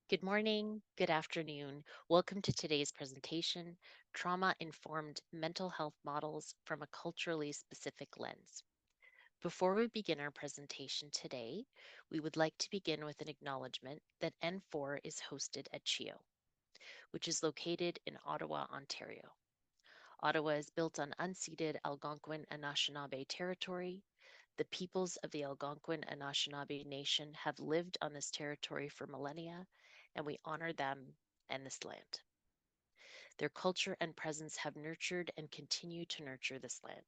Good morning, good afternoon. Welcome to today's presentation, Trauma-Informed Mental Health Models from a Culturally Specific Lens. Before we begin our presentation today, we would like to begin with an acknowledgement that N4 is hosted at CHEO, which is located in Ottawa, Ontario. Ottawa is built on unceded Algonquin Anishinaabe territory. The peoples of the Algonquin Anishinaabe Nation have lived on this territory for millennia, and we honor them and this land. Their culture and presence have nurtured and continue to nurture this land.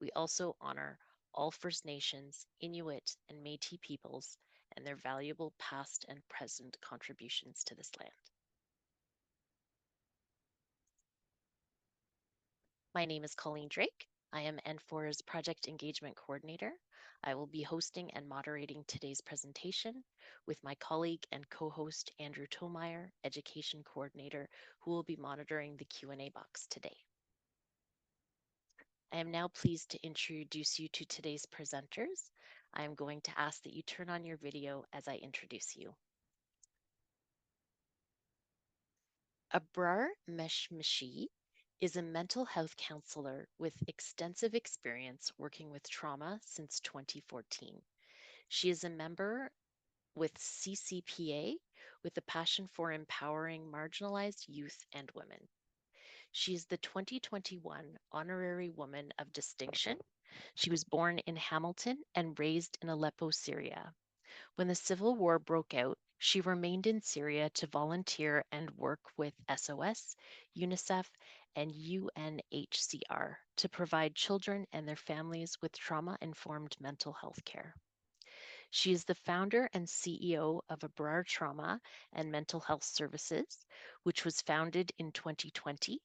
We also honor all First Nations, Inuit, and Métis peoples and their valuable past and present contributions to this land. My name is Colleen Drake. I am N4's Project Engagement Coordinator. I will be hosting and moderating today's presentation with my colleague and co-host Andrew Tomeyer, Education Coordinator, who will be monitoring the Q&A box today. I am now pleased to introduce you to today's presenters. I am going to ask that you turn on your video as I introduce you. Abrar Mechmechia is a mental health counselor with extensive experience working with trauma since 2014. She is a member with CCPA with a passion for empowering marginalized youth and women. She is the 2021 Honorary Woman of Distinction. She was born in Hamilton and raised in Aleppo, Syria. When the civil war broke out, she remained in Syria to volunteer and work with SOS, UNICEF, and UNHCR to provide children and their families with trauma-informed mental health care. She is the founder and CEO of Abrar Trauma and Mental Health Services, which was founded in 2020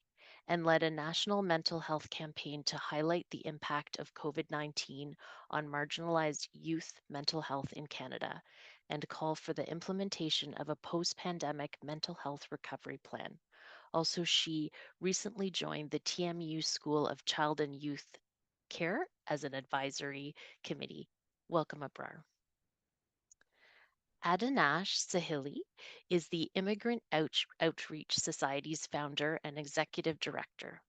and led a national mental health campaign to highlight the impact of COVID-19 on marginalized youth mental health in Canada and call for the implementation of a post-pandemic mental health recovery plan. Also, she recently joined the TMU School of Child and Youth Care as an advisory committee. Welcome, Abrar. Adanech Sahilie is the Immigrant Outreach Society's founder and executive director.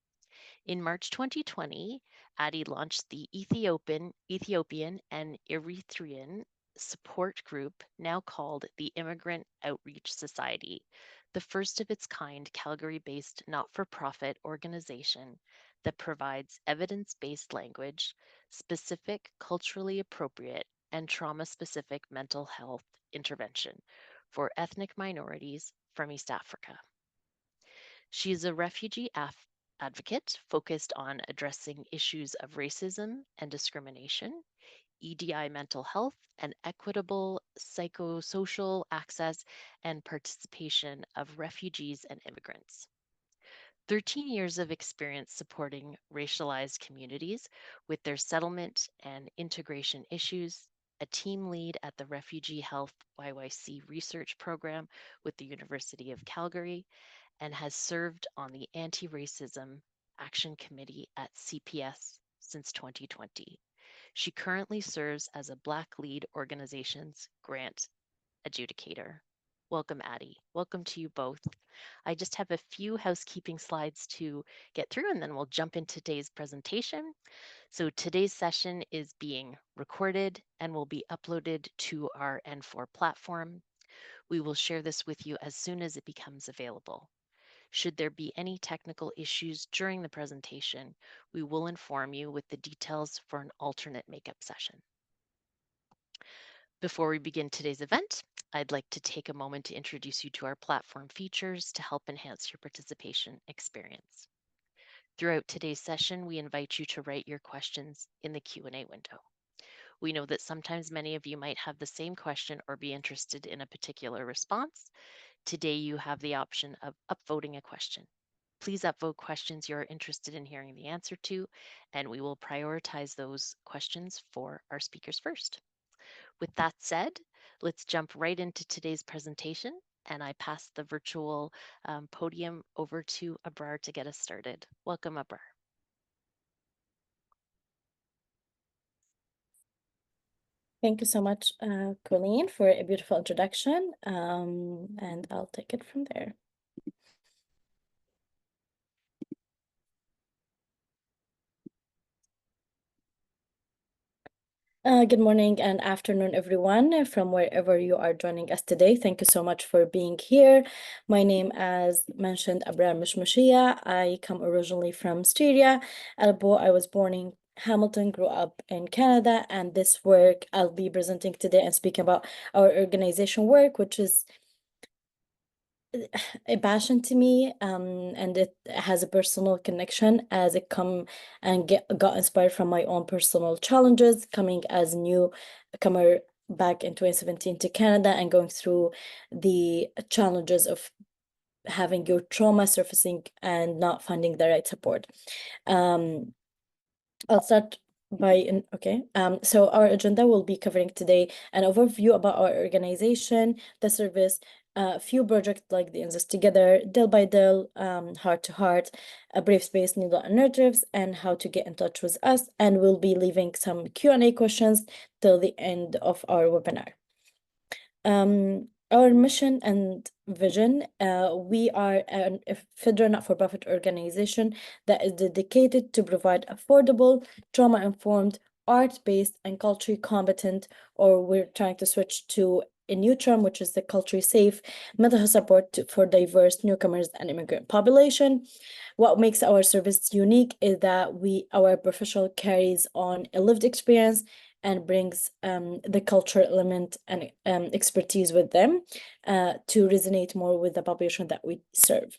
In March 2020, Adi launched the Ethiopian and Eritrean support group, now called the Immigrant Outreach Society, the first of its kind Calgary-based not-for-profit organization that provides evidence-based language, specific, culturally appropriate, and trauma-specific mental health intervention for ethnic minorities from East Africa. She is a refugee advocate focused on addressing issues of racism and discrimination, EDI mental health, and equitable psychosocial access and participation of refugees and immigrants. 13 years of experience supporting racialized communities with their settlement and integration issues, a team lead at the Refugee Health YYC research program with the University of Calgary, and has served on the Anti-Racism Action Committee at CPS since 2020. She currently serves as a Black Lead Organizations grant adjudicator. Welcome, Addie. Welcome to you both. I just have a few housekeeping slides to get through, and then we'll jump into today's presentation. So today's session is being recorded and will be uploaded to our N4 platform. We will share this with you as soon as it becomes available. Should there be any technical issues during the presentation, we will inform you with the details for an alternate makeup session. Before we begin today's event, I'd like to take a moment to introduce you to our platform features to help enhance your participation experience. Throughout today's session, we invite you to write your questions in the Q&A window. We know that sometimes many of you might have the same question or be interested in a particular response. Today, you have the option of upvoting a question. Please upvote questions you're interested in hearing the answer to, and we will prioritize those questions for our speakers first. With that said, let's jump right into today's presentation, and I pass the virtual podium over to Abrar to get us started. Welcome, Abrar. Thank you so much, Colleen, for a beautiful introduction. And I'll take it from there. Good morning and afternoon, everyone, from wherever you are joining us today. Thank you so much for being here. My name, as mentioned, Abrar Mechmechia. I come originally from Styria. I was born in Hamilton, grew up in Canada, and this work I'll be presenting today and speaking about our organization work, which is a passion to me, and it has a personal connection as it come and got inspired from my own personal challenges coming as a newcomer back in 2017 to Canada and going through the challenges of having your trauma surfacing and not finding the right support. I'll start by, okay. So our agenda will be covering today an overview about our organization, the service, a few projects like the Insist Together, Deal by Deal, Heart to Heart, a Brave Space, Needle and Narratives, and how to get in touch with us. And we'll be leaving some Q&A questions till the end of our webinar. Our mission and vision, we are a federal not-for-profit organization that is dedicated to provide affordable, trauma-informed, art-based, and culturally competent, or we're trying to switch to a new term, which is the culturally safe mental health support for diverse newcomers and immigrant population. What makes our service unique is that our professional carries on a lived experience and brings the cultural element and expertise with them to resonate more with the population that we serve.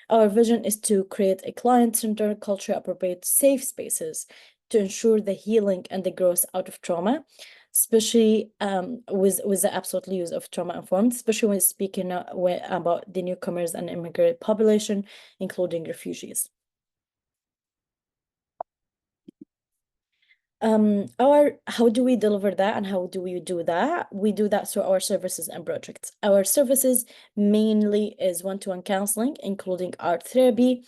Our vision is to create a client-centered, culture-appropriate, safe spaces to ensure the healing and the growth out of trauma, especially with the absolute use of trauma-informed, especially when speaking about the newcomers and immigrant population, including refugees. How do we deliver that and how do we do that? We do that through our services and projects. Our services mainly is one-to-one counseling, including art therapy,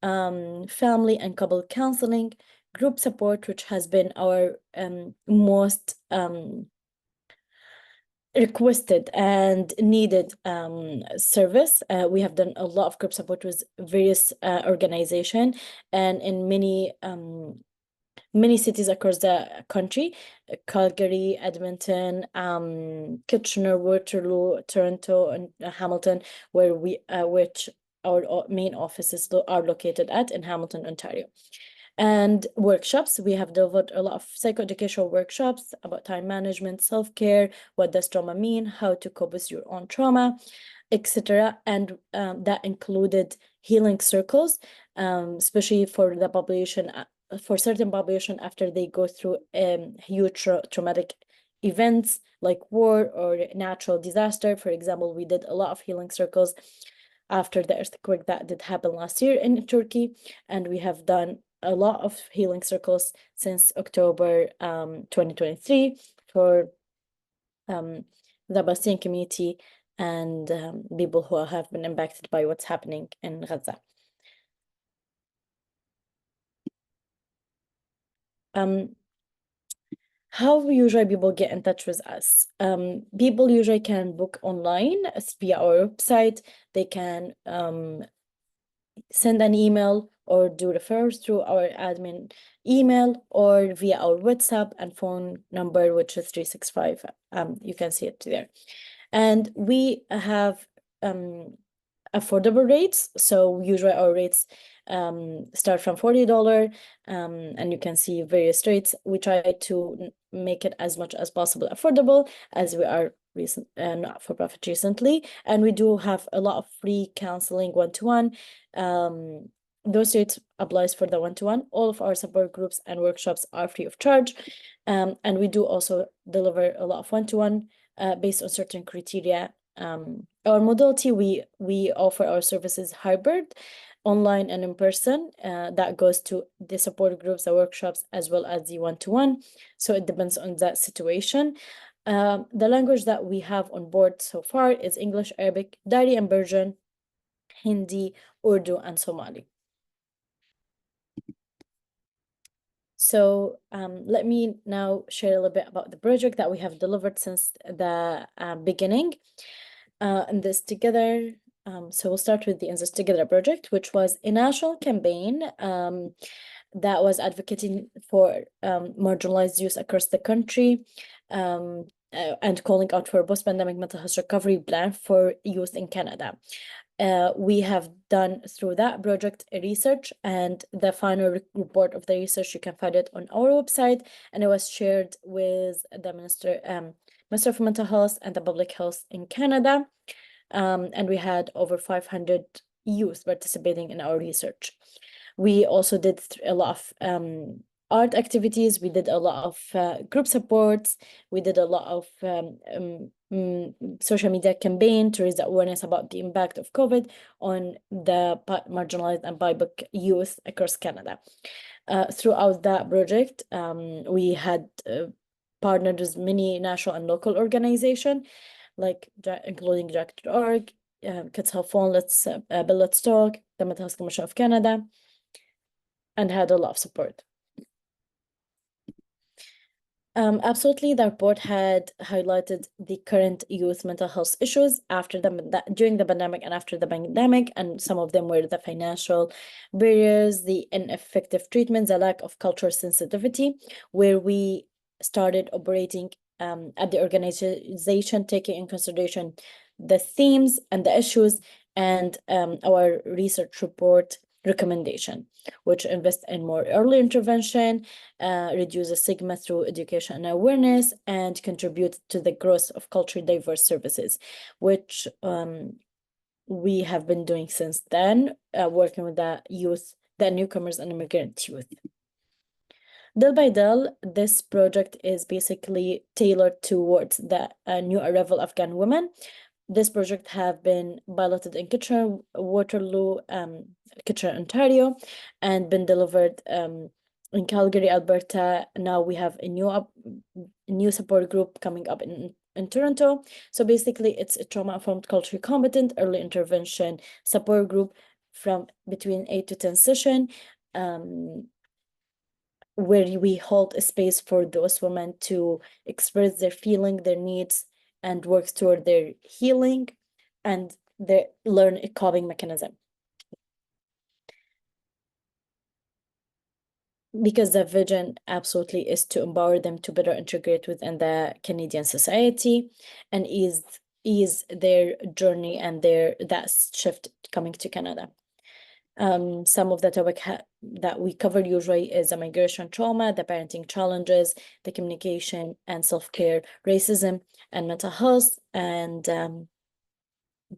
family and couple counseling, group support, which has been our most requested and needed service. We have done a lot of group support with various organizations and in many cities across the country, Calgary, Edmonton, Kitchener, Waterloo, Toronto, and Hamilton, which our main offices are located at in Hamilton, Ontario. And workshops, we have delivered a lot of psychoeducational workshops about time management, self-care, what does trauma mean, how to cope with your own trauma, etc. And that included healing circles, especially for the population, for certain population after they go through huge traumatic events like war or natural disaster. For example, we did a lot of healing circles after the earthquake that did happen last year in Turkey, and we have done a lot of healing circles since October 2023 for the Palestinian community and people who have been impacted by what's happening in Gaza. How usually people get in touch with us? People usually can book online via our website. They can send an email or do referrals through our admin email or via our WhatsApp and phone number, which is 365. You can see it there. And we have affordable rates. So usually our rates start from $40, and you can see various rates. We try to make it as much as possible affordable as we are not-for-profit recently, and we do have a lot of free counseling one-to-one. Those rates applies for the one-to-one. All of our support groups and workshops are free of charge, and we do also deliver a lot of one-to-one based on certain criteria. Our modality, we offer our services hybrid, online and in person. That goes to the support groups, the workshops, as well as the one-to-one. So it depends on that situation. The language that we have on board so far is English, Arabic, Dari and Persian, Hindi, Urdu, and Somali. So let me now share a little bit about the project that we have delivered since the beginning. In this together, so we'll start with the In This Together project, which was a national campaign that was advocating for marginalized youth across the country, and calling out for a post-pandemic mental health recovery plan for youth in Canada. We have done through that project a research, and the final report of the research, you can find it on our website, and it was shared with the Minister of Mental Health and the Public Health in Canada. And we had over 500 youth participating in our research. We also did a lot of art activities. We did a lot of group supports. We did a lot of social media campaign to raise awareness about the impact of COVID on the marginalized and BIPOC youth across Canada. Throughout that project, we had partnered with many national and local organizations, like including Direct.org, Kids Health Phone, Bill Let's Talk, the Mental Health Commission of Canada, and had a lot of support. Absolutely, the report had highlighted the current youth mental health issues during the pandemic and after the pandemic, and some of them were the financial barriers, the ineffective treatment, the lack of cultural sensitivity, where we started operating at the organization, taking in consideration the themes and the issues, and our research report recommendation, which invest in more early intervention, reduce stigma through education and awareness, and contribute to the growth of culturally diverse services, which we have been doing since then, working with the youth, the newcomers and immigrant youth. Del by Del, this project is basically tailored towards the new arrival Afghan women. This project have been piloted in Kitchener, Waterloo, Kitchener, Ontario, and been delivered in Calgary, Alberta. Now we have a new support group coming up in Toronto. So basically, it's a trauma-informed, culturally competent early intervention support group from between 8 to 10 sessions, where we hold a space for those women to express their feeling, their needs, and work toward their healing, and they learn a coping mechanism. Because the vision absolutely is to empower them to better integrate within the Canadian society and ease their journey and that shift coming to Canada. Some of the topic that we cover usually is the migration trauma, the parenting challenges, the communication and self-care, racism and mental health, and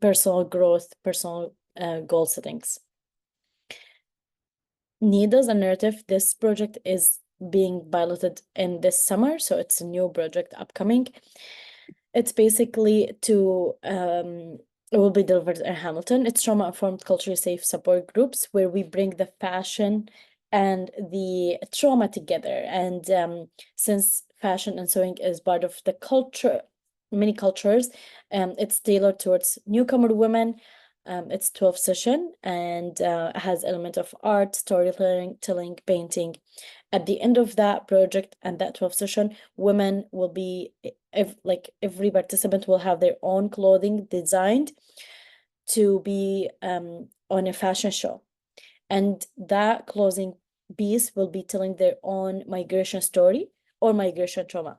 personal growth, personal goal settings. Needles and narrative, this project is being piloted in this summer, so it's a new project upcoming. It's basically it will be delivered in Hamilton. It's trauma-informed, culturally safe support groups where we bring the fashion and the trauma together. And since fashion and sewing is part of the culture, many cultures, it's tailored towards newcomer women. It's 12 session and has element of art, storytelling, painting. At the end of that project and that 12 session, women will be, every participant will have their own clothing designed to be on a fashion show. And that clothing piece will be telling their own migration story or migration trauma.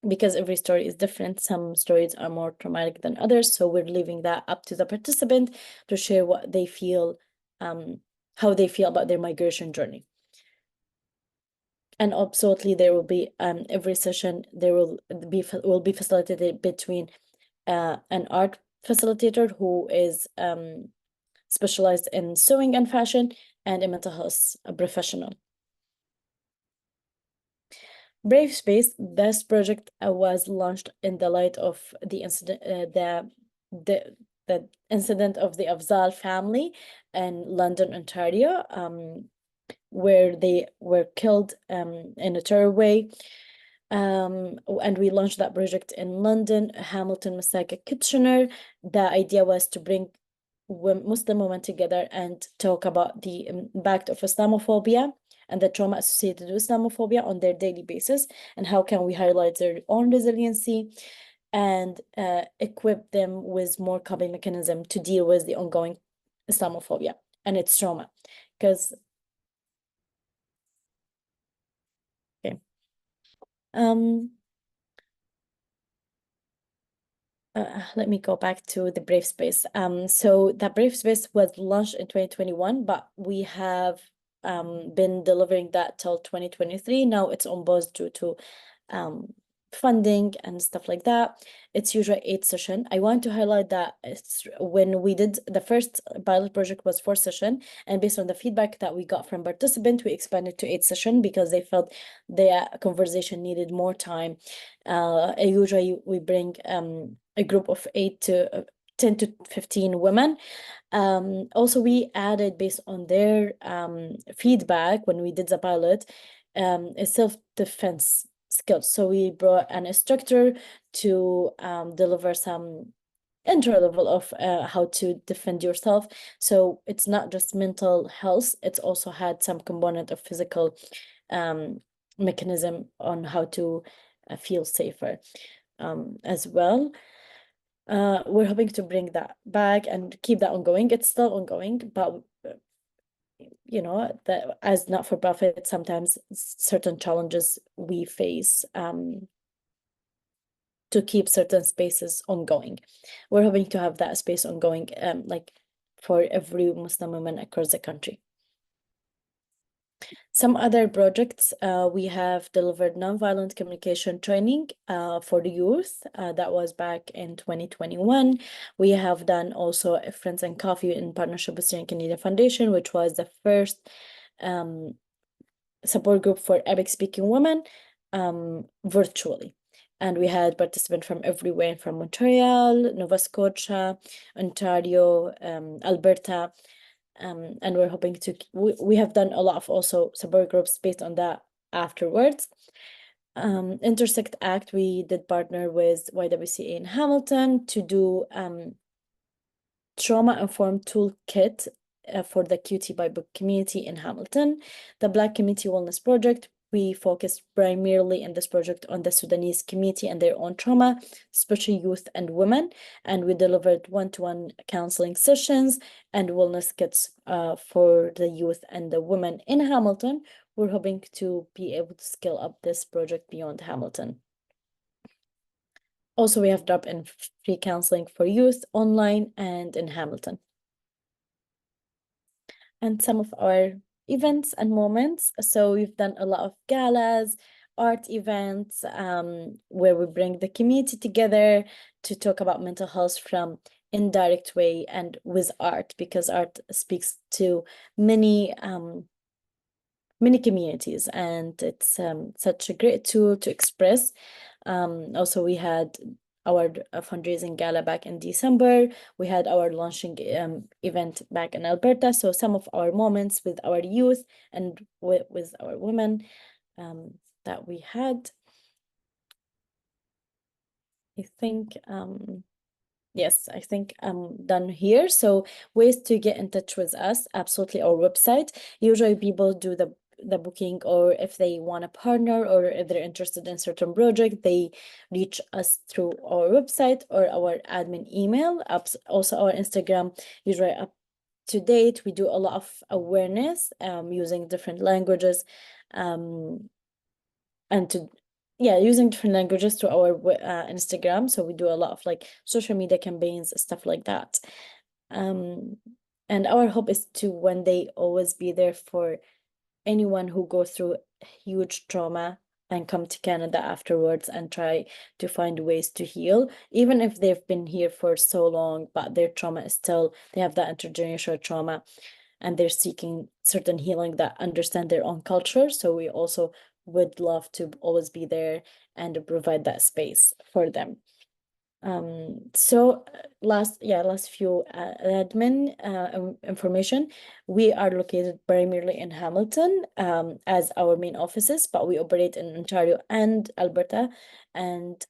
Because every story is different. Some stories are more traumatic than others. So we're leaving that up to the participant to share what they feel, how they feel about their migration journey. And absolutely, there will be every session there will be facilitated between an art facilitator who is specialized in sewing and fashion, and a mental health professional. Brave Space, this project was launched in the light of the incident, the incident of the Afzal family in London, Ontario, where they were killed in a terror way. And we launched that project in London, Hamilton, Mechmechia, Kitchener. The idea was to bring Muslim women together and talk about the impact of Islamophobia and the trauma associated with Islamophobia on their daily basis, and how can we highlight their own resiliency and equip them with more coping mechanism to deal with the ongoing Islamophobia and its trauma. Because okay. Let me go back to the Brave Space. So the Brave Space was launched in 2021, but we have been delivering that till 2023. Now it's on pause due to funding and stuff like that. It's usually 8 sessions. I want to highlight that when we did the first pilot project was 4 sessions, and based on the feedback that we got from participants, we expanded to 8 sessions because they felt their conversation needed more time. Usually we bring a group of 8 to 10 to 15 women. Also, we added, based on their feedback when we did the pilot, a self-defense skills. So we brought an instructor to deliver some intro level of how to defend yourself. So it's not just mental health, it's also had some component of physical mechanism on how to feel safer as well. We're hoping to bring that back and keep that ongoing. It's still ongoing, but you know, that as not-for-profit, sometimes certain challenges we face to keep certain spaces ongoing. We're hoping to have that space ongoing, like for every Muslim woman across the country. Some other projects, we have delivered nonviolent communication training for the youth. That was back in 2021. We have done also a Friends and Coffee in partnership with Syrian Canadian Foundation, which was the first support group for Arabic speaking women virtually. And we had participants from everywhere, from Montreal, Nova Scotia, Ontario, Alberta. And we're hoping to, we have done a lot of also support groups based on that afterwards. Intersect Act, we did partner with YWCA in Hamilton to do trauma-informed toolkit for the QT by Book community in Hamilton. The Black Community Wellness Project, we focused primarily in this project on the Sudanese community and their own trauma, especially youth and women. And we delivered one-to-one counseling sessions and wellness kits for the youth and the women in Hamilton. We're hoping to be able to scale up this project beyond Hamilton. Also, we have drop-in free counseling for youth online and in Hamilton. And some of our events and moments. So we've done a lot of galas, art events, where we bring the community together to talk about mental health from indirect way and with art, because art speaks to many communities, and it's such a great tool to express. Also, we had our fundraising gala back in December. We had our launching event back in Alberta. So some of our moments with our youth and with our women that we had. I think, yes, I think I'm done here. So ways to get in touch with us, absolutely our website. Usually people do the booking, or if they want a partner or if they're interested in certain project, they reach us through our website or our admin email. Also our Instagram, usually up to date. We do a lot of awareness using different languages and using different languages to our Instagram. So we do a lot of like social media campaigns, stuff like that. And our hope is to one day always be there for anyone who goes through huge trauma and come to Canada afterwards and try to find ways to heal, even if they've been here for so long, but their trauma is still, they have that intergenerational trauma and they're seeking certain healing that understand their own culture. So we also would love to always be there and provide that space for them. So last few admin information. We are located primarily in Hamilton as our main offices, but we operate in Ontario and Alberta and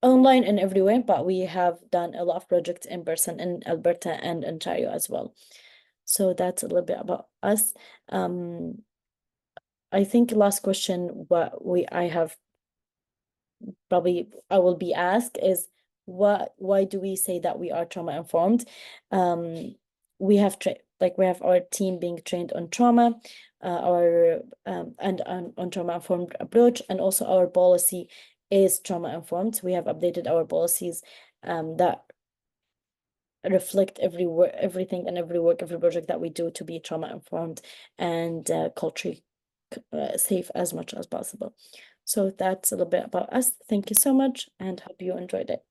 online and everywhere, but we have done a lot of projects in person in Alberta and Ontario as well. So that's a little bit about us. I think last question I will be asked is why do we say that we are trauma informed? We have our team being trained on trauma, and on trauma informed approach, and also our policy is trauma informed. We have updated our policies that reflect everything and every project that we do to be trauma informed and culturally safe as much as possible. So that's a little bit about us. Thank you so much and hope you enjoyed it.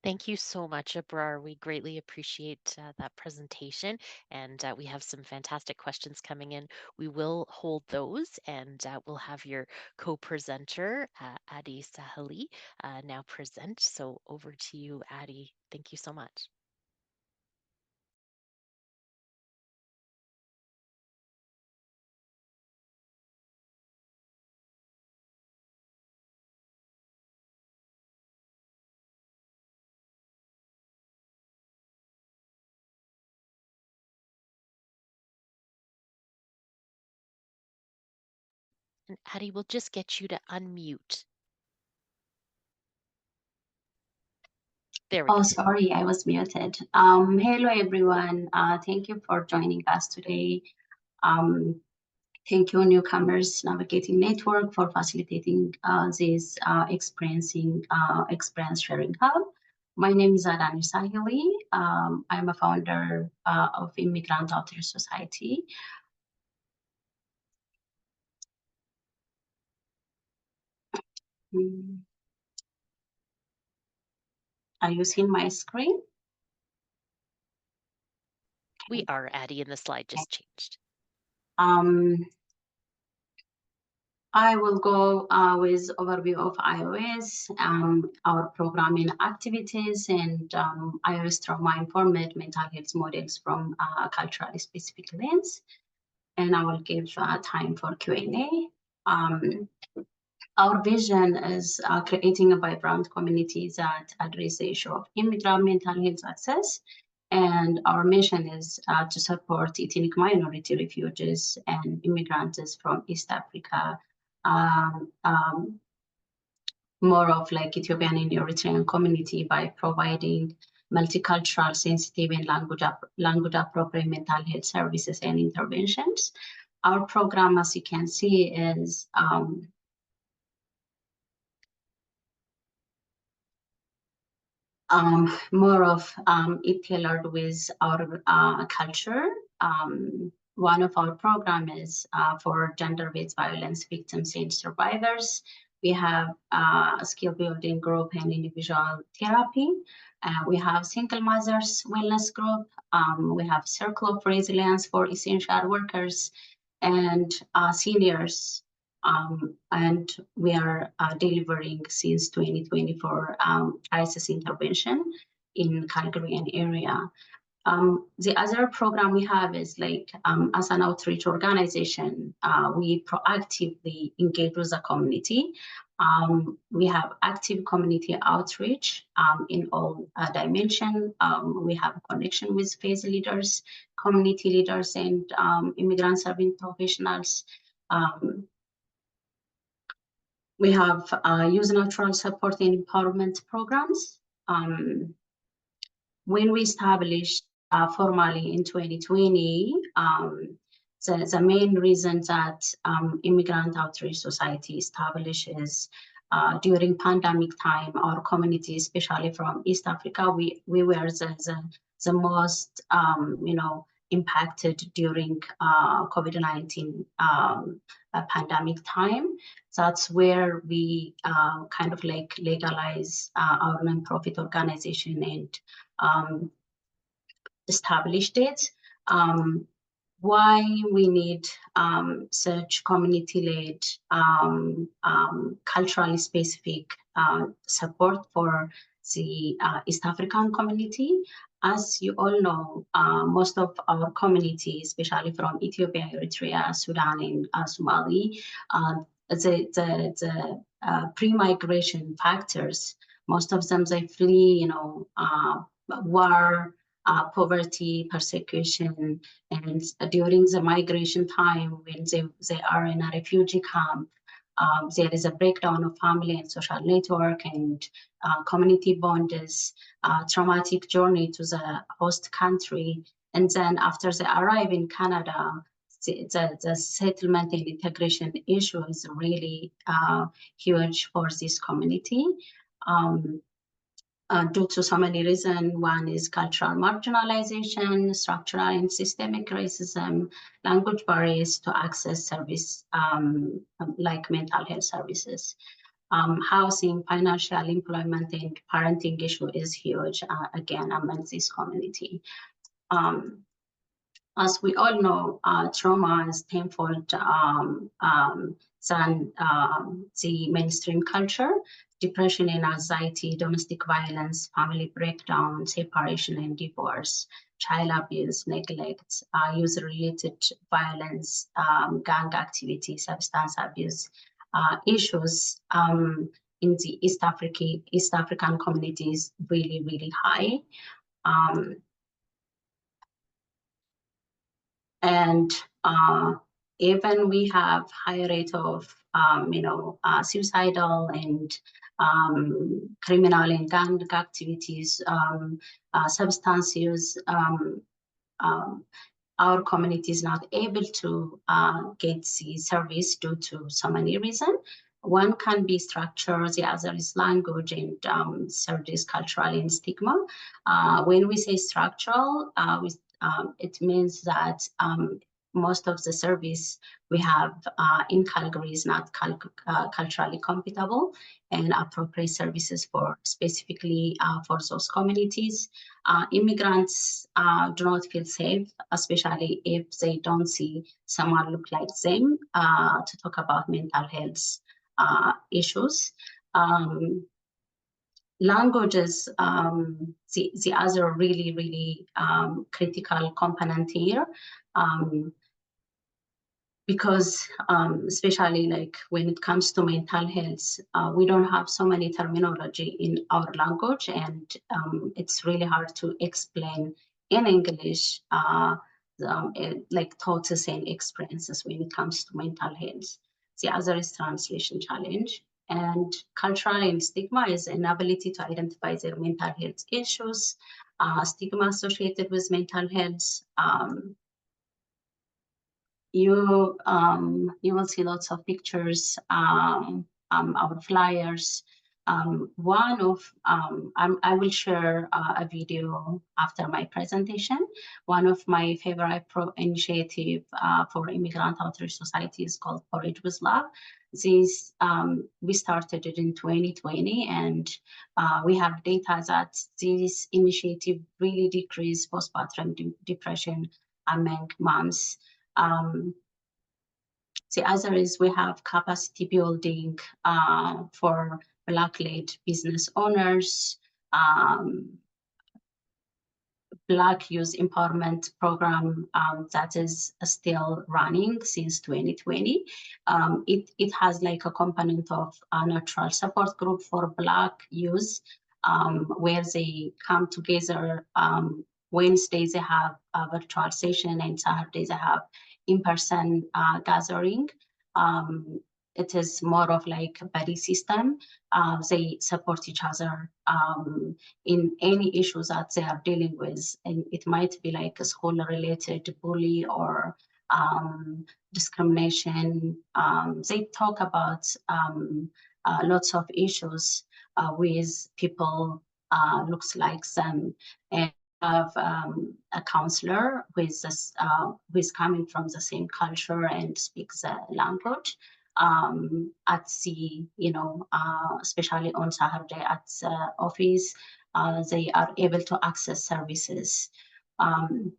Thank you so much, Abrar. We greatly appreciate that presentation, and we have some fantastic questions coming in. We will hold those, and we'll have your co-presenter, Adi Sahilie, now present. So over to you, Adi. Thank you so much. And Adi, we'll just get you to unmute. There we go. Oh, sorry, I was muted. Hello, everyone. Thank you for joining us today. Thank you, Newcomers Navigating Network, for facilitating this experience sharing hub. My name is Adanech Sahilie. I'm a founder of Immigrant Outreach Society. Are you seeing my screen? We are, Adi, and the slide just changed. I will go with overview of iOS, our programming activities, and iOS trauma-informed mental health models from a culturally specific lens. And I will give time for Q&A. Our vision is creating a vibrant community that address the issue of immigrant mental health access. And our mission is to support ethnic minority refugees and immigrants from East Africa, more of like Ethiopian and Eritrean community by providing multicultural, sensitive, and language appropriate mental health services and interventions. Our program, as you can see, is more of it tailored with our culture. One of our programs is for gender-based violence victims and survivors. We have skill building group and individual therapy. We have single mothers wellness group. We have circle of resilience for essential workers and seniors. And we are delivering since 2020 for crisis intervention in Calgary and area. The other program we have is like as an outreach organization, we proactively engage with the community. We have active community outreach in all dimensions. We have a connection with faith leaders, community leaders, and immigrant serving professionals. We have youth natural support and empowerment programs. When we established formally in 2020, the main reason that Immigrant Outreach Society establishes during pandemic time, our community, especially from East Africa, we were the most, impacted during COVID-19 pandemic time. That's where we kind of like legalize our nonprofit organization and established it. Why we need such community-led, culturally specific support for the East African community. As you all know, most of our community, especially from Ethiopia, Eritrea, Sudan, and Somali, the pre-migration factors, most of them they flee, war, poverty, persecution, and during the migration time when they are in a refugee camp, there is a breakdown of family and social network and community bonds, traumatic journey to the host country. And then after they arrive in Canada, the settlement and integration issue is really huge for this community. Due to so many reasons. One is cultural marginalization, structural and systemic racism, language barriers to access service like mental health services. Housing, financial employment, and parenting issue is huge, again, among this community. As we all know, trauma is tenfold than the mainstream culture. Depression and anxiety, domestic violence, family breakdown, separation and divorce, child abuse, neglect, youth-related violence, gang activity, substance abuse issues in the East African communities really, really high. And even we have high rate of suicidal and criminal and gang activities, substance use. Our community is not able to get the service due to so many reasons. One can be structure, the other is language, and third is cultural and stigma. When we say structural, it means that most of the service we have in Calgary is not culturally compatible and appropriate services for specifically for those communities. Immigrants do not feel safe, especially if they don't see someone look like them to talk about mental health issues. Languages, the other really, really critical component here, because especially like when it comes to mental health, we don't have so many terminology in our language, and it's really hard to explain in English like thoughts and experiences when it comes to mental health. The other is translation challenge. And cultural and stigma is inability to identify their mental health issues, stigma associated with mental health. You will see lots of pictures, our flyers. I will share a video after my presentation. One of my favorite initiative for immigrant outreach society is called Porridge with Love. This we started it in 2020, and we have data that this initiative really decreased postpartum depression among moms. The other is we have capacity building for Black-led business owners, Black Youth Empowerment Program that is still running since 2020. It has like a component of a natural support group for Black youth where they come together. Wednesdays they have a virtual session, and Saturdays they have in-person gathering. It is more of like a buddy system. They support each other in any issues that they are dealing with. And it might be like a school-related bully or discrimination. They talk about lots of issues with people looks like them. And have a counselor who is coming from the same culture and speaks the language. At the, especially on Saturday at the office, they are able to access services. The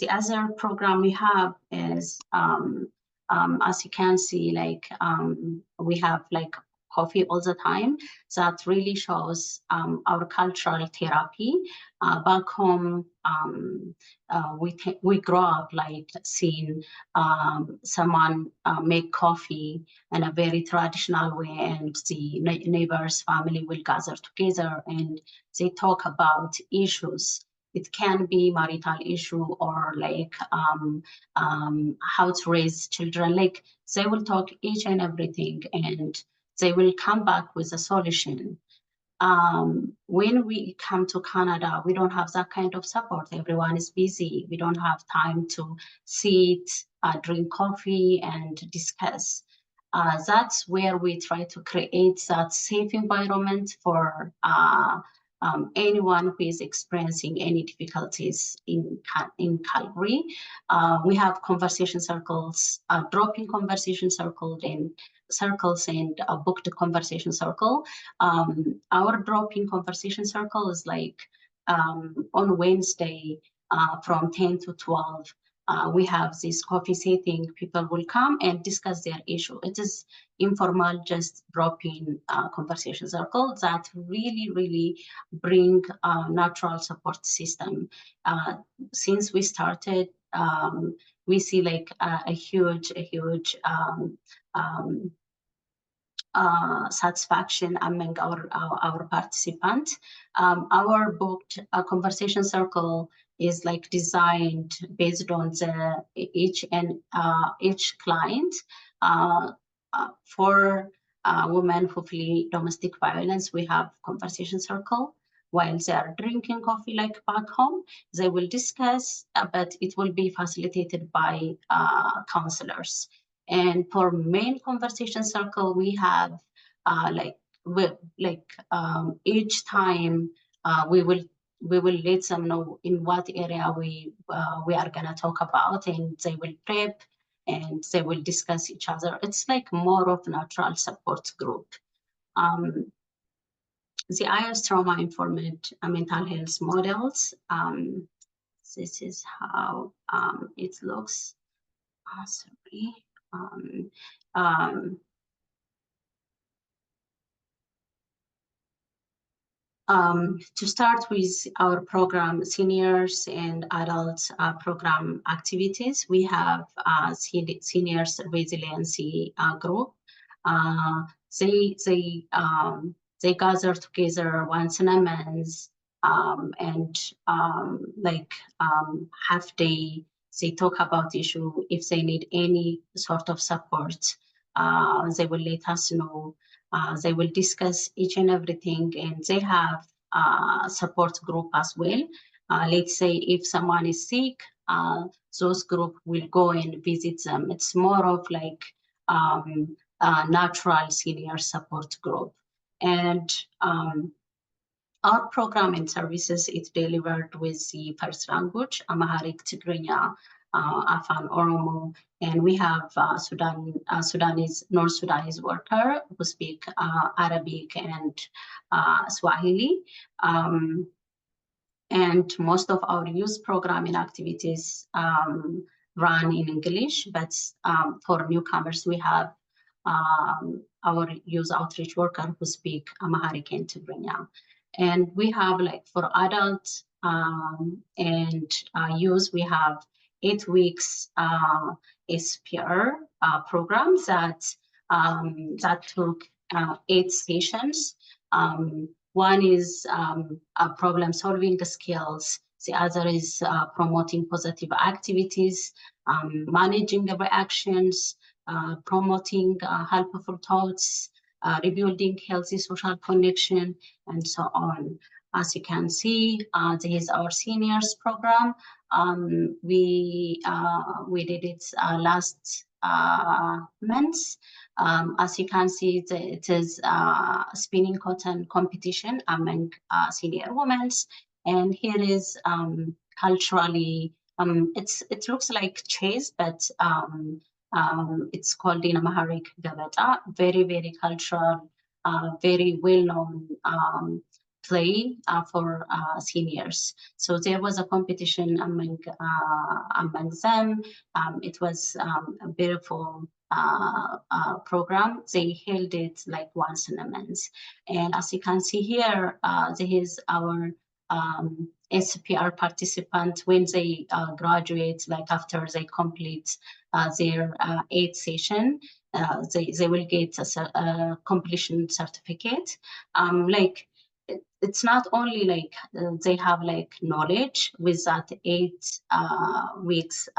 other program we have is, as you can see, like we have like coffee all the time. That really shows our cultural therapy. Back home, we grow up like seeing someone make coffee in a very traditional way, and the neighbors' family will gather together and they talk about issues. It can be marital issue or like how to raise children. Like they will talk each and everything, and they will come back with a solution. When we come to Canada, we don't have that kind of support. Everyone is busy. We don't have time to sit, drink coffee, and discuss. That's where we try to create that safe environment for anyone who is experiencing any difficulties in Calgary. We have conversation circles, drop-in conversation circles, and a booked conversation circle. Our drop-in conversation circle is like on Wednesday from 10 to 12. We have this coffee setting. People will come and discuss their issue. It is informal, just drop-in conversation circle that really, really bring a natural support system. Since we started, we see like a huge satisfaction among our participants. Our booked conversation circle is like designed based on each client. For women who flee domestic violence, we have conversation circle. While they are drinking coffee like back home, they will discuss, but it will be facilitated by counselors. And for main conversation circle, we have each time we will let them know in what area we are gonna talk about, and they will prep and they will discuss each other. It's like more of natural support group. The IS trauma-informed mental health models. This is how it looks. Sorry. To start with our program, seniors and adults program activities, we have seniors resiliency group. They gather together once in a month and half day. They talk about issue. If they need any sort of support, they will let us know. They will discuss each and everything, and they have a support group as well. Let's say if someone is sick, those group will go and visit them. It's more of like a natural senior support group. And our program and services is delivered with the first language, Amharic, Tigrinya, Afan, Oromo, and we have North Sudanese worker who speak Arabic and Swahili. And most of our youth programming activities run in English, but for newcomers, we have our youth outreach worker who speak Amharic and Tigrinya. And we have, like, for adults and youth, we have 8 weeks SPR programs that took 8 sessions. One is problem-solving skills. The other is promoting positive activities, managing the reactions, promoting helpful thoughts, rebuilding healthy social connection, and so on. As you can see, this is our seniors program. We did it last month. As you can see, it is spinning cotton competition among senior women. And here is culturally, it looks like chess, but it's called in Amharic Gabata, very, very cultural, very well-known play for seniors. So there was a competition among them. It was a beautiful program. They held it like once in a month. And as you can see here, there is our SPR participant when they graduate, like after they complete their 8th session, they will get a completion certificate. Like it's not only like they have like knowledge with that 8 weeks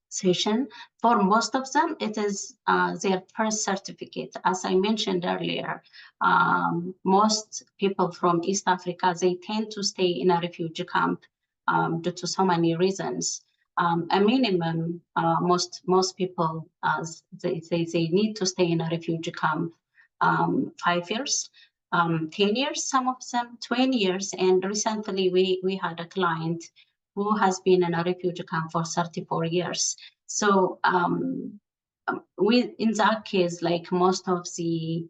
session. For most of them, it is their first certificate. As I mentioned earlier, most people from East Africa, they tend to stay in a refugee camp due to so many reasons. A minimum, most people, they need to stay in a refugee camp 5 years. 10 years, some of them 20 years. And recently we had a client who has been in a refugee camp for 34 years. So we, in that case, like most of the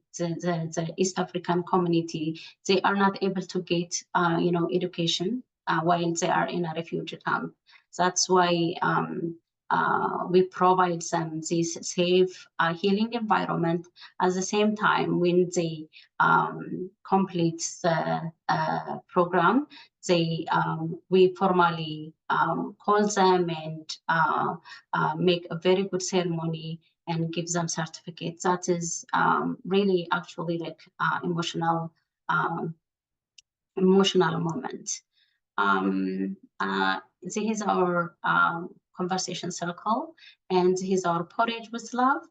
East African community, they are not able to get, education while they are in a refugee camp. That's why we provide them this safe healing environment. At the same time, when they complete the program, they we formally call them and make a very good ceremony and give them certificates. That is really actually like emotional moment. This is our conversation circle, and this is our porridge with love.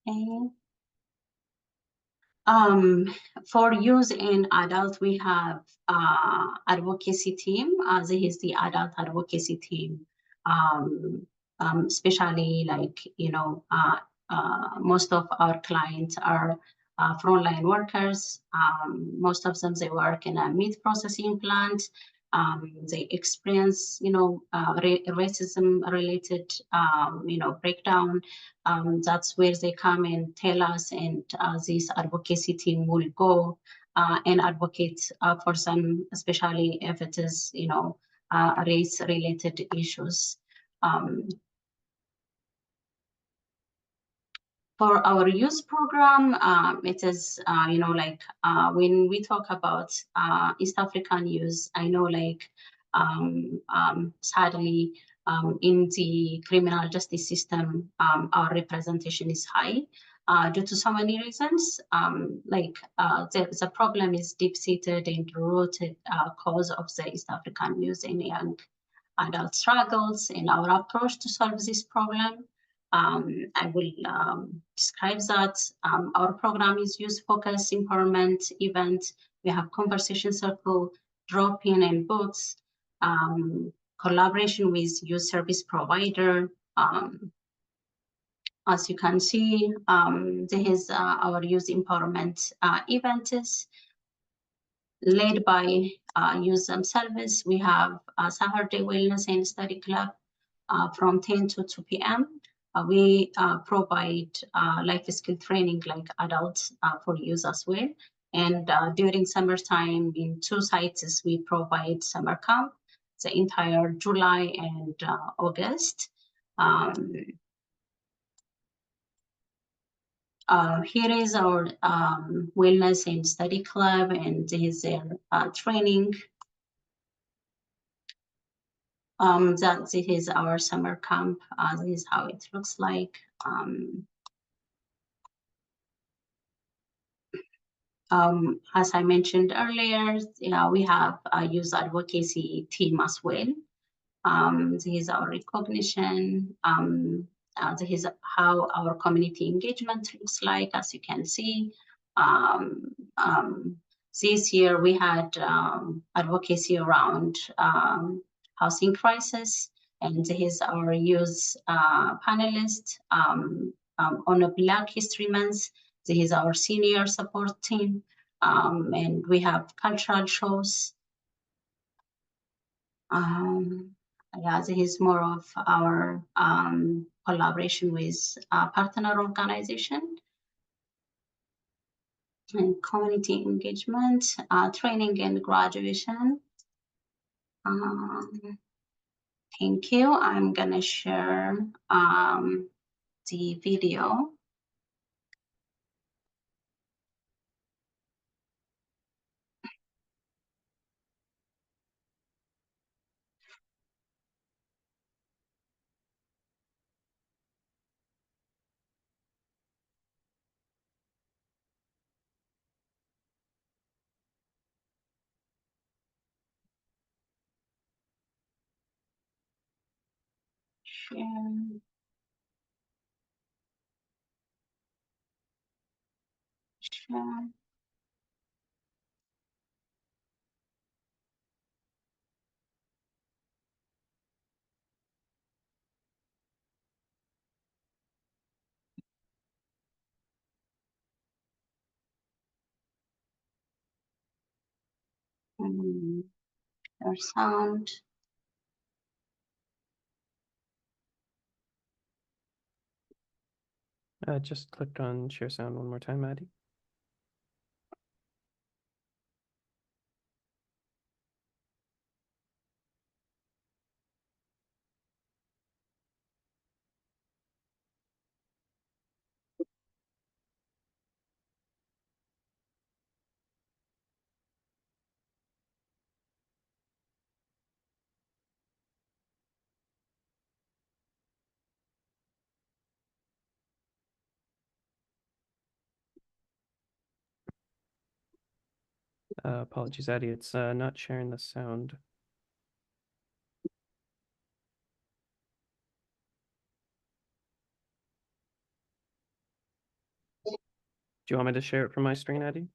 Okay. For youth and adult, we have advocacy team. This is the adult advocacy team. Especially like, most of our clients are frontline workers. Most of them, they work in a meat processing plant. They experience, racism related, breakdown. That's where they come and tell us, and this advocacy team will go and advocate for them, especially if it is, race-related issues. For our youth program, it is, when we talk about East African youth, I know sadly, in the criminal justice system, our representation is high due to so many reasons. The problem is deep-seated and rooted cause of the East African youth and young adult struggles. In our approach to solve this problem, I will describe that. Our program is youth-focused empowerment event. We have conversation circle, drop-in and booths, collaboration with youth service provider. As you can see, this is our youth empowerment event is led by youth themselves. We have a Saturday Wellness and Study Club from 10 to 2 p.m. We provide life skill training like adults for youth as well. And during summertime, in 2 sites, we provide summer camp, the entire July and August. Here is our wellness and study club, and this is their training. This is our summer camp. This is how it looks like. As I mentioned earlier, we have a youth advocacy team as well. This is our recognition. This is how our community engagement looks like, as you can see. This year we had advocacy around housing crisis, and this is our youth panelist on a Black History Month. This is our senior support team, and we have cultural shows. This is more of our collaboration with partner organization and community engagement, training and graduation. Thank you. I'm gonna share the video. Share. Share sound. Just click on share sound one more time, Maddie. Apologies, Addie. It's not sharing the sound. Do you want me to share it from my screen, Addie?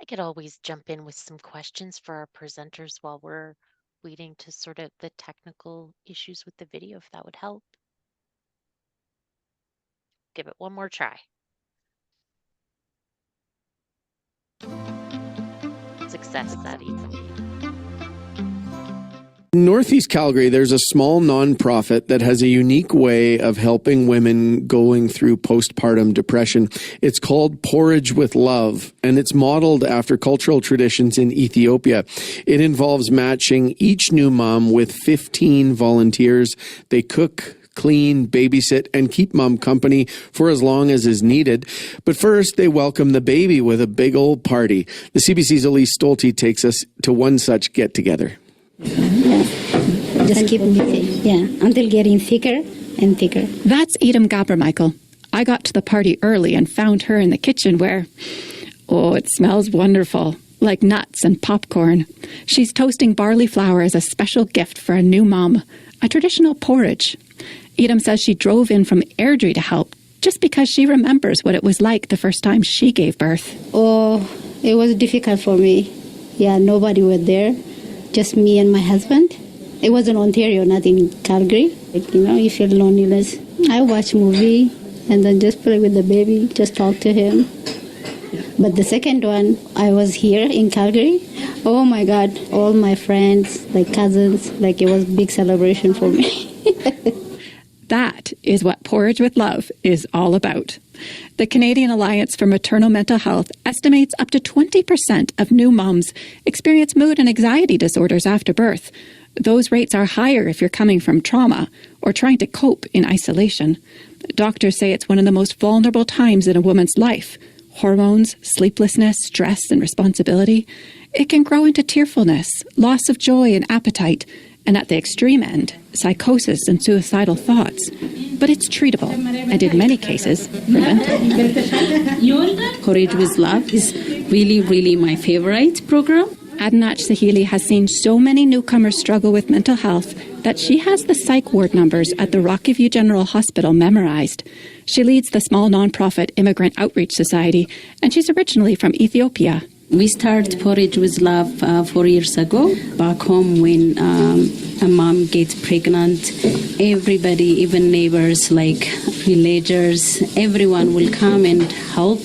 I could always jump in with some questions for our presenters while we're waiting to sort out the technical issues with the video, if that would help. Give it one more try. Success, Addie. In Northeast Calgary, there's a small nonprofit that has a unique way of helping women going through postpartum depression. It's called Porridge with Love, and it's modeled after cultural traditions in Ethiopia. It involves matching each new mom with 15 volunteers. They cook, clean, babysit, and keep mom company for as long as is needed. But first, they welcome the baby with a big old party. The CBC's Elise Stolte takes us to one such get-together. Yeah, just keep until getting thicker and thicker. That's Edam Gabermichael. I got to the party early and found her in the kitchen where, it smells wonderful, like nuts and popcorn. She's toasting barley flour as a special gift for a new mom, a traditional porridge. Edam says she drove in from Airdrie to help just because she remembers what it was like the first time she gave birth. It was difficult for me. Yeah, nobody was there. Just me and my husband. It was in Ontario, not in Calgary. You feel loneliness. I watch movie and then just play with the baby, just talk to him. But the second one, I was here in Calgary. Oh my God, all my friends, like cousins, it was a big celebration for me. That is what Porridge with Love is all about. The Canadian Alliance for Maternal Mental Health estimates up to 20% of new moms experience mood and anxiety disorders after birth. Those rates are higher if you're coming from trauma or trying to cope in isolation. Doctors say it's one of the most vulnerable times in a woman's life. Hormones, sleeplessness, stress, and responsibility. It can grow into tearfulness, loss of joy and appetite, and at the extreme end, psychosis and suicidal thoughts. But it's treatable, and in many cases, preventable. Porridge with Love is really, really my favorite program. Adanech Sahilie has seen so many newcomers struggle with mental health that she has the psych ward numbers at the Rockview General Hospital memorized. She leads the small nonprofit Immigrant Outreach Society, and she's originally from Ethiopia. We started Porridge with Love 4 years ago. Back home, when a mom gets pregnant, everybody, even neighbors, villagers, everyone will come and help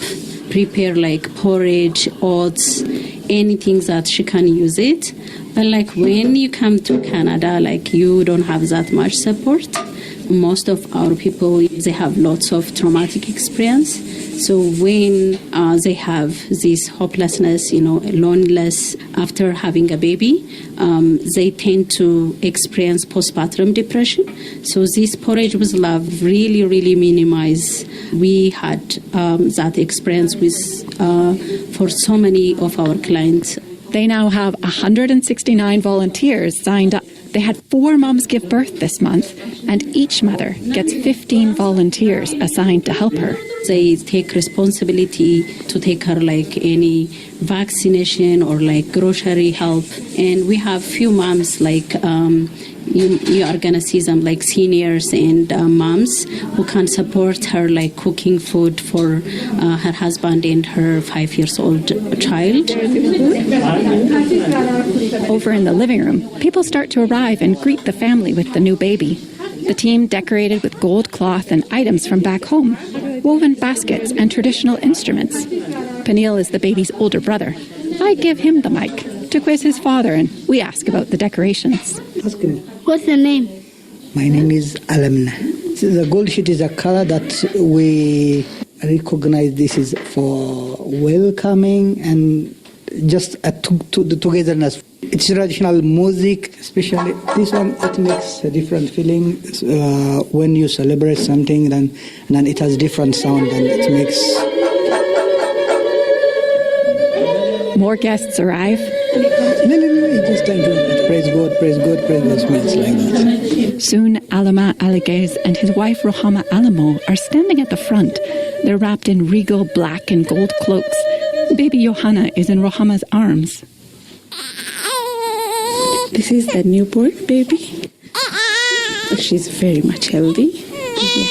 prepare porridge, oats, anything that she can use it. But when you come to Canada, you don't have that much support. Most of our people, they have lots of traumatic experience. So when they have this hopelessness, loneliness after having a baby, they tend to experience postpartum depression. So this Porridge with Love really, really minimize. We had that experience for so many of our clients. They now have 169 volunteers signed up. They had 4 moms give birth this month, and each mother gets 15 volunteers assigned to help her. They take responsibility to take her like any vaccination or like grocery help. And we have few moms like you are gonna see them like seniors and moms who can support her like cooking food for her husband and her 5-year-old child. Over in the living room, people start to arrive and greet the family with the new baby. The team decorated with gold cloth and items from back home, woven baskets and traditional instruments. Peniel is the baby's older brother. I give him the mic to quiz his father, and we ask about the decorations. What's the name? My name is Alamna. The gold sheet is a color that we recognize this is for welcoming and just a togetherness. It's traditional music, especially this one. It makes a different feeling when you celebrate something. Then it has different sound, and it makes. More guests arrive. Just thank you. Praise God, praise God, praise God. It's like that. Soon, Alama Aliguez and his wife Rohama Alamo are standing at the front. They're wrapped in regal black and gold cloaks. Baby Johanna is in Rohama's arms. This is the newborn baby. She's very much healthy. Yeah.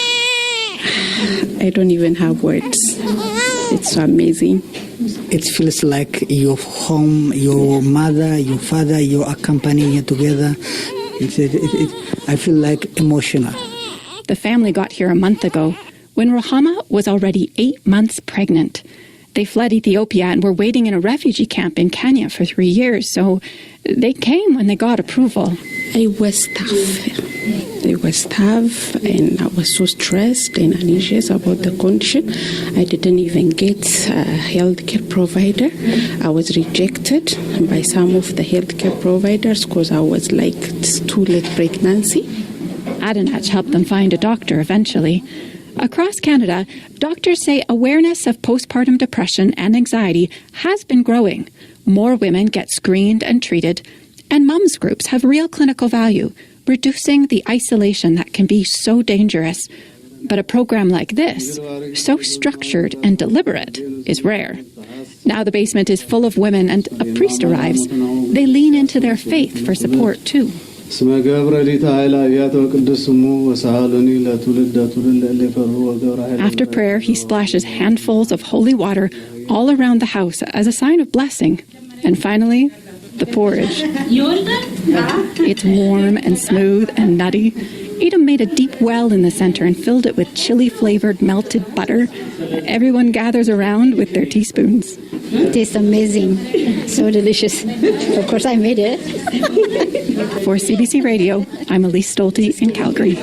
I don't even have words. It's so amazing. It feels like your home, your mother, your father, you're accompanying you together. I feel like emotional. The family got here a month ago when Rohama was already 8 months pregnant. They fled Ethiopia and were waiting in a refugee camp in Kenya for 3 years, so they came when they got approval. I was tough. I was tough, and I was so stressed and anxious about the condition. I didn't even get a healthcare provider. I was rejected by some of the healthcare providers because I was like too late pregnancy. Adanech helped them find a doctor eventually. Across Canada, doctors say awareness of postpartum depression and anxiety has been growing. More women get screened and treated, and mums groups have real clinical value, reducing the isolation that can be so dangerous. But a program like this, so structured and deliberate, is rare. Now the basement is full of women and a priest arrives. They lean into their faith for support too. After prayer, he splashes handfuls of holy water all around the house as a sign of blessing. And finally, the porridge. It's warm and smooth and nutty. Edom made a deep well in the center and filled it with chili-flavored melted butter. Everyone gathers around with their teaspoons. It tastes amazing. So delicious. Of course, I made it. For CBC Radio, I'm Elise Stolte in Calgary.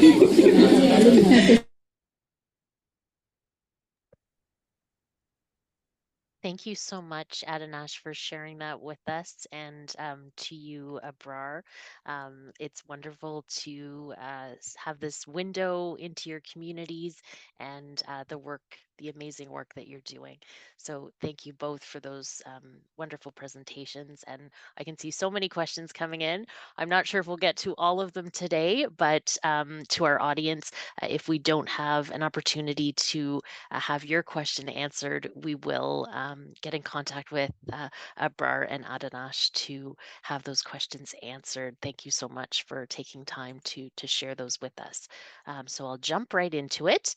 Thank you so much, Adanech, for sharing that with us, and to you, Abrar. It's wonderful to have this window into your communities and the amazing work that you're doing. So thank you both for those wonderful presentations. And I can see so many questions coming in. I'm not sure if we'll get to all of them today, but to our audience, if we don't have an opportunity to have your question answered, we will get in contact with Abrar and Adanech to have those questions answered. Thank you so much for taking time to share those with us. So I'll jump right into it.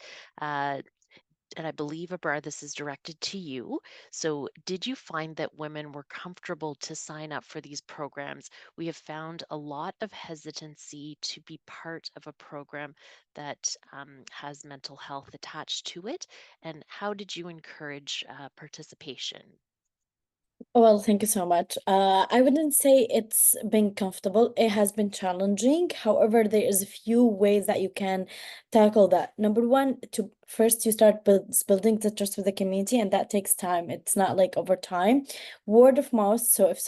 And I believe, Abrar, this is directed to you. So did you find that women were comfortable to sign up for these programs? We have found a lot of hesitancy to be part of a program that has mental health attached to it. And how did you encourage participation? Well, thank you so much. I wouldn't say it's been comfortable. It has been challenging. However, there is a few ways that you can tackle that. Number one, first you start building the trust with the community, and that takes time. It's not like over time. Word of mouth. So if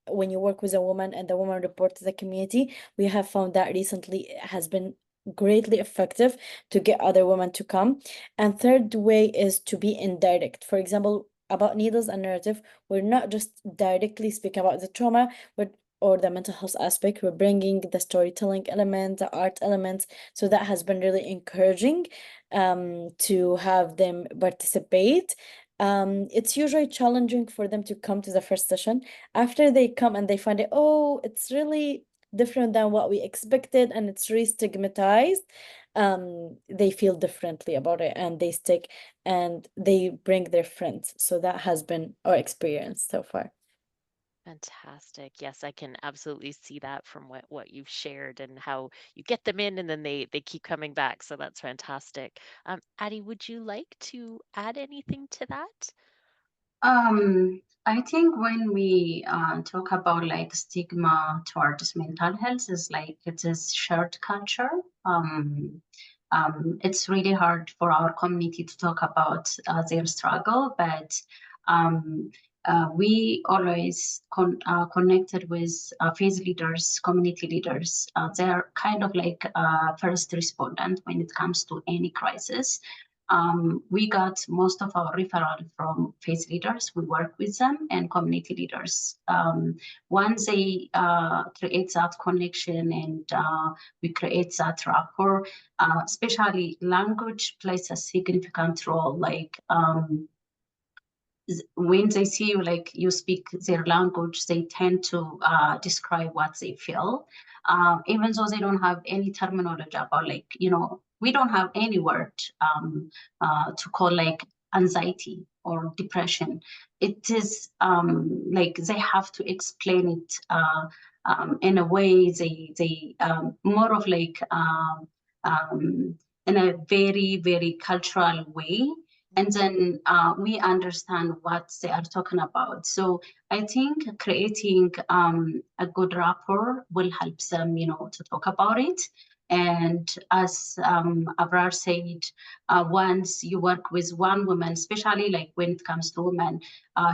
when you work with a woman and the woman report to the community, we have found that recently it has been greatly effective to get other women to come. And third way is to be indirect. For example, about needles and narrative, we're not just directly speaking about the trauma, we're or the mental health aspect. We're bringing the storytelling element, the art element. So that has been really encouraging to have them participate. It's usually challenging for them to come to the first session. After they come and they find it, oh, it's really different than what we expected, and it's really stigmatized. They feel differently about it, and they stick and they bring their friends. So that has been our experience so far. Fantastic. Yes, I can absolutely see that from what you've shared and how you get them in and then they keep coming back. So that's fantastic. Addie, would you like to add anything to that? I think when we talk about like stigma towards mental health, is like it is shared culture. It's really hard for our community to talk about their struggle, but we always connected with faith leaders, community leaders. They are kind of like first respondent when it comes to any crisis. We got most of our referral from faith leaders. We work with them and community leaders. Once they create that connection and we create that rapport, especially language plays a significant role. Like when they see you, like you speak their language, they tend to describe what they feel, even though they don't have any terminology about, like, we don't have any word to call like anxiety or depression. It is like they have to explain it in a way they more of like in a very, very cultural way. And then we understand what they are talking about. So I think creating a good rapport will help them, to talk about it. And as Abrar said, once you work with one woman, especially like when it comes to women,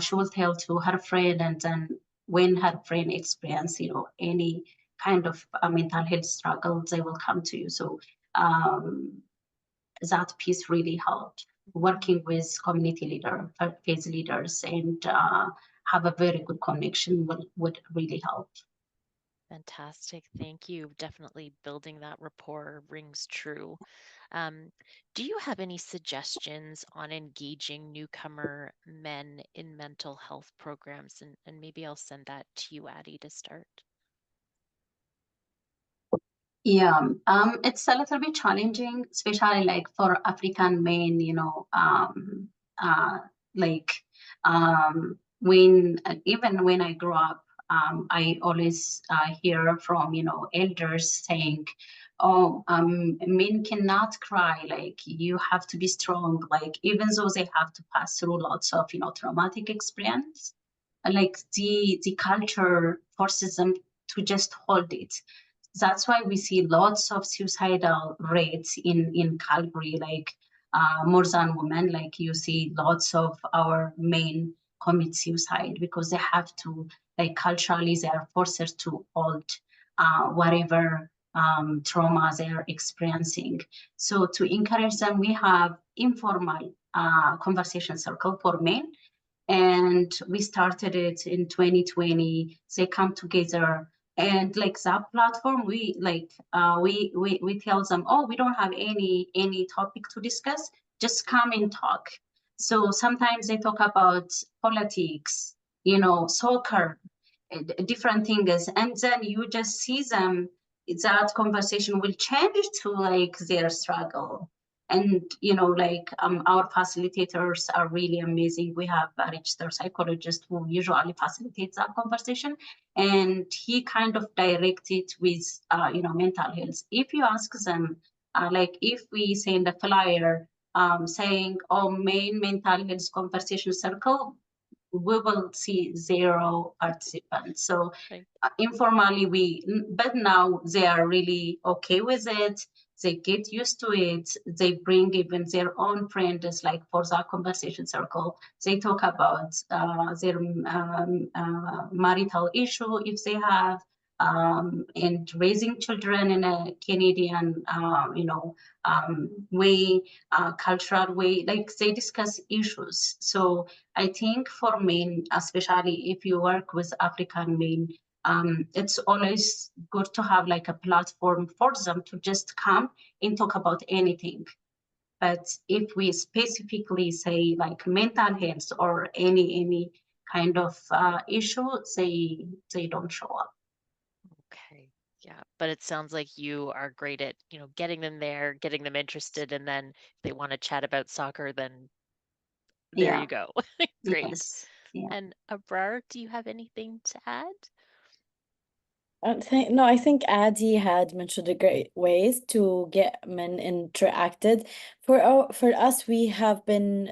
she will tell to her friend, and then when her friend experience, any kind of mental health struggle, they will come to you. So that piece really helped. Working with community leader, faith leaders, and have a very good connection would really help. Fantastic. Thank you. Definitely building that rapport rings true. Do you have any suggestions on engaging newcomer men in mental health programs? And maybe I'll send that to you, Addie, to start. Yeah, it's a little bit challenging, especially like for African men, like even when I grew up, I always hear from, elders saying, oh, men cannot cry, like you have to be strong, like even though they have to pass through lots of, traumatic experience, like the culture forces them to just hold it. That's why we see lots of suicidal rates in Calgary, like more than women. Like you see lots of our men commit suicide because they have to, like culturally, they are forced to hold whatever trauma they are experiencing. So to encourage them, we have informal conversation circle for men. And we started it in 2020. They come together, and like that platform, we tell them, oh, we don't have any topic to discuss, just come and talk. So sometimes they talk about politics, soccer, different things, and then you just see them, that conversation will change to like their struggle. And our facilitators are really amazing. We have a registered psychologist who usually facilitates that conversation, and he kind of directs it with mental health. If you ask them, like if we send a flyer saying, oh, main mental health conversation circle, we will see 0 participants. So informally, but now they are really okay with it. They get used to it. They bring even their own friends, like for that conversation circle. They talk about their marital issue if they have, and raising children in a Canadian, way, cultural way. Like they discuss issues. So I think for men, especially if you work with African men, it's always good to have like a platform for them to just come and talk about anything. But if we specifically say like mental health or any kind of issue, they don't show up. Okay. Yeah, but it sounds like you are great at, getting them there, getting them interested, and then if they want to chat about soccer, then there Yeah. you go. Great. Yes. Yeah. And Abrar, do you have anything to add? I think Adi had mentioned the great ways to get men interacted. For us, we have been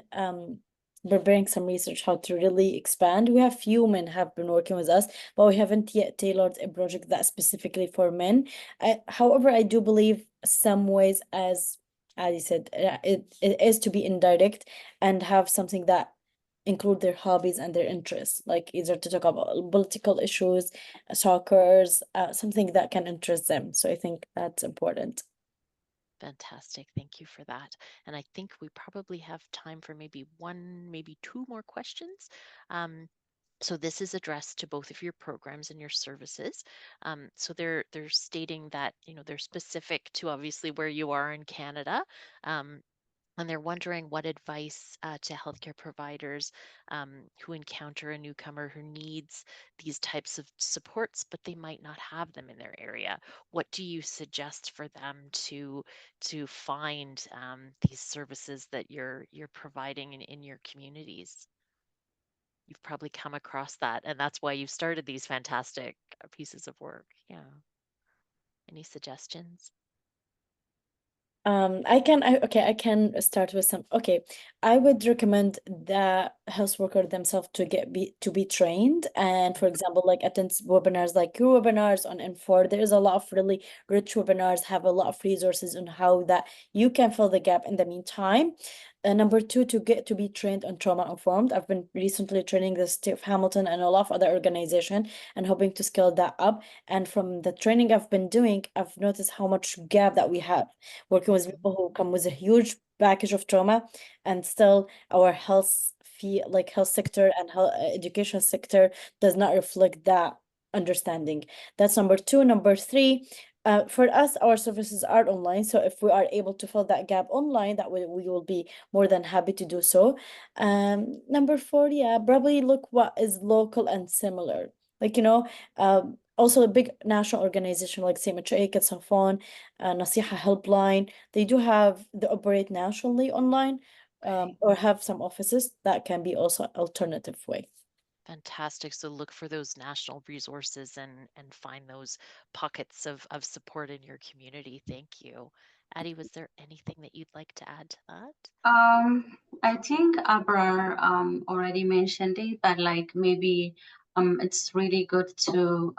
preparing some research how to really expand. We have few men have been working with us, but we haven't yet tailored a project that specifically for men. However, I do believe some ways, as Adi said, it is to be indirect and have something that include their hobbies and their interests, like either to talk about political issues, soccer's, something that can interest them. So I think that's important. Fantastic. Thank you for that. And I think we probably have time for maybe one, maybe two more questions. So this is addressed to both of your programs and your services. So they're stating that they're specific to obviously where you are in Canada. And they're wondering what advice to healthcare providers who encounter a newcomer who needs these types of supports, but they might not have them in their area. What do you suggest for them to find these services that you're providing in your communities? You've probably come across that, and that's why you've started these fantastic pieces of work. Yeah. Any suggestions? I can start with some. Okay, I would recommend the health worker themselves to be trained, and for example, like attend webinars like your webinars on N4. There is a lot of really rich webinars, have a lot of resources on how that you can fill the gap in the meantime. Number two, to be trained on trauma informed. I've been recently training the State of Hamilton and a lot of other organization and hoping to scale that up. And from the training I've been doing, I've noticed how much gap that we have working with people who come with a huge package of trauma, and still our health sector and health education sector does not reflect that understanding. That's number two. Number three, for us, our services are online. So if we are able to fill that gap online, that we will be more than happy to do so. Number four, yeah, probably look what is local and similar. Like, also a big national organization like Mechmechia, Safon, Nasiha Helpline, they operate nationally online, or have some offices that can be also alternative way. Fantastic. So look for those national resources and find those pockets of support in your community. Thank you. Addie, was there anything that you'd like to add to that? I think Abrar already mentioned it, but like maybe it's really good to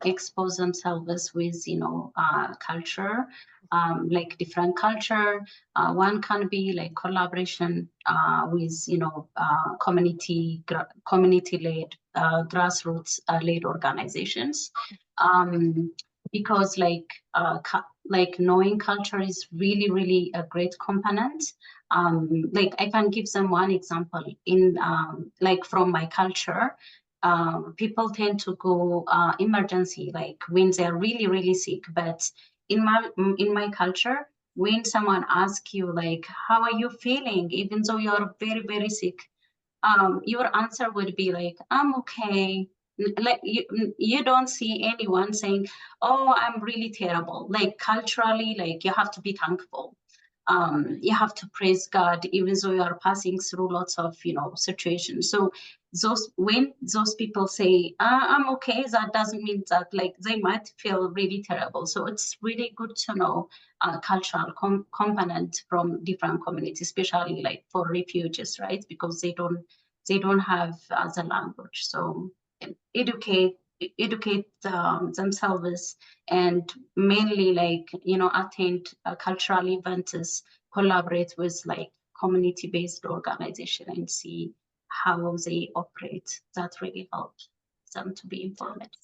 expose themselves with culture, like different culture. One can be like collaboration with community-led grassroots led organizations, because like knowing culture is really a great component. Like I can give them one example in like from my culture. People tend to go emergency like when they're really sick, but in my culture, when someone asks you like how are you feeling, even though you're very sick, your answer would be like I'm okay. Like you don't see anyone saying, oh, I'm really terrible. Like culturally, like you have to be thankful. You have to praise God even though you are passing through lots of situations. So when those people say I'm okay, that doesn't mean that like they might feel really terrible. So it's really good to know cultural component from different communities, especially like for refugees, right? Because they don't have the language. So educate themselves, and mainly like attend cultural events, collaborate with like community-based organization and see how they operate. That really helps them to be informed.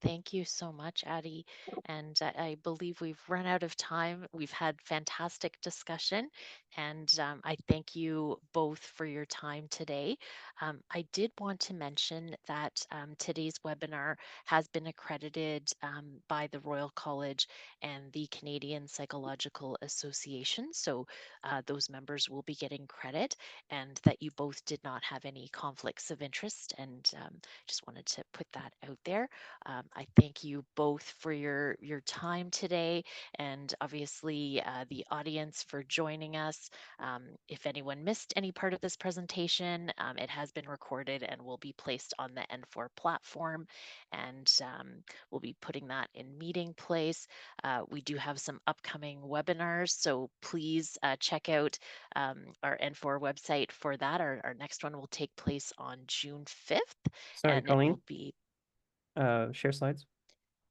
Thank you so much, Addie. And I believe we've run out of time. We've had fantastic discussion, and I thank you both for your time today. I did want to mention that today's webinar has been accredited by the Royal College and the Canadian Psychological Association. So those members will be getting credit, and that you both did not have any conflicts of interest. And just wanted to put that out there. I thank you both for your time today, and obviously the audience for joining us. If anyone missed any part of this presentation, it has been recorded and will be placed on the N4 platform, and we'll be putting that in meeting place. We do have some upcoming webinars, so please check out our N4 website for that. Our next one will take place on June 5th. Sorry, and Colleen. it will be Share slides.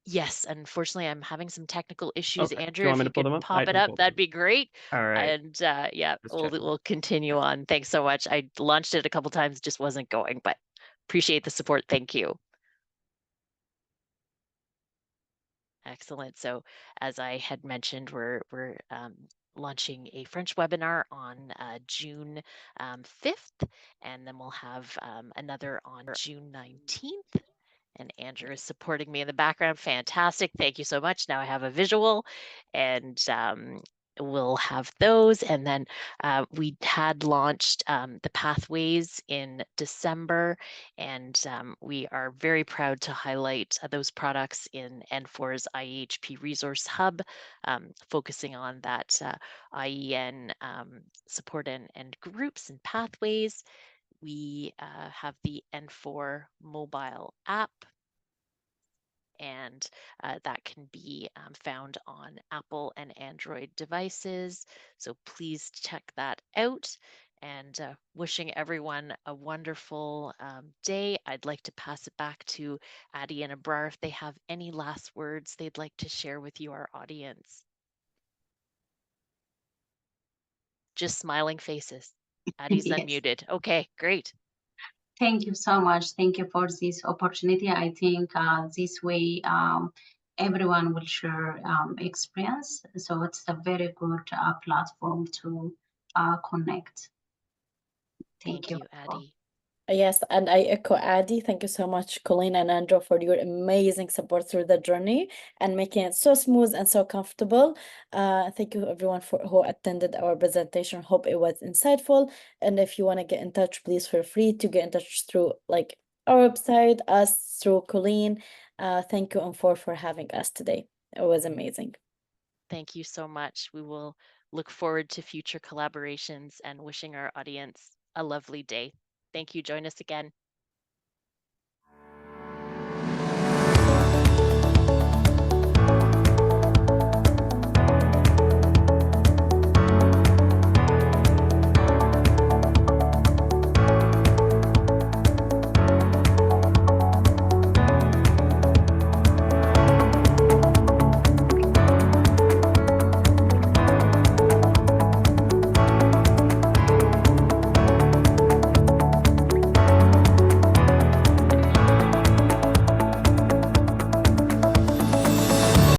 Yes, unfortunately, I'm having some technical issues. Okay. Do Andrew, you want if me you to pull could them up? pop I it can up, pull them that'd up. be great. All right. And yeah, Just we'll checking. we'll continue on. Thanks so much. I launched it a couple times, just wasn't going, but appreciate the support. Thank you. Excellent. So as I had mentioned, we're launching a French webinar on June 5th, and then we'll have another on June 19th. And Andrew is supporting me in the background. Fantastic. Thank you so much. Now I have a visual, and we'll have those. And then we had launched the pathways in December, and we are very proud to highlight those products in N4's IEHP Resource Hub, focusing on that IEN support and groups and pathways. We have the N4 mobile app, and that can be found on Apple and Android devices. So please check that out. And wishing everyone a wonderful day. I'd like to pass it back to Addie and Abrar if they have any last words they'd like to share with you, our audience. Just smiling faces. Addie's Yes. unmuted. Okay, great. Thank you so much. Thank you for this opportunity. I think this way everyone will share experience. So it's a very good platform to connect. Thank you, Addie. Yes, and I echo Adi. Thank you so much, Colleen and Andrew, for your amazing support through the journey and making it so smooth and so comfortable. Thank you everyone for who attended our presentation. Hope it was insightful. And if you want to get in touch, please feel free to get in touch through like our website, us through Colleen. Thank you, N4, for having us today. It was amazing. Thank you so much. We will look forward to future collaborations and wishing our audience a lovely day. Thank you. Join us again.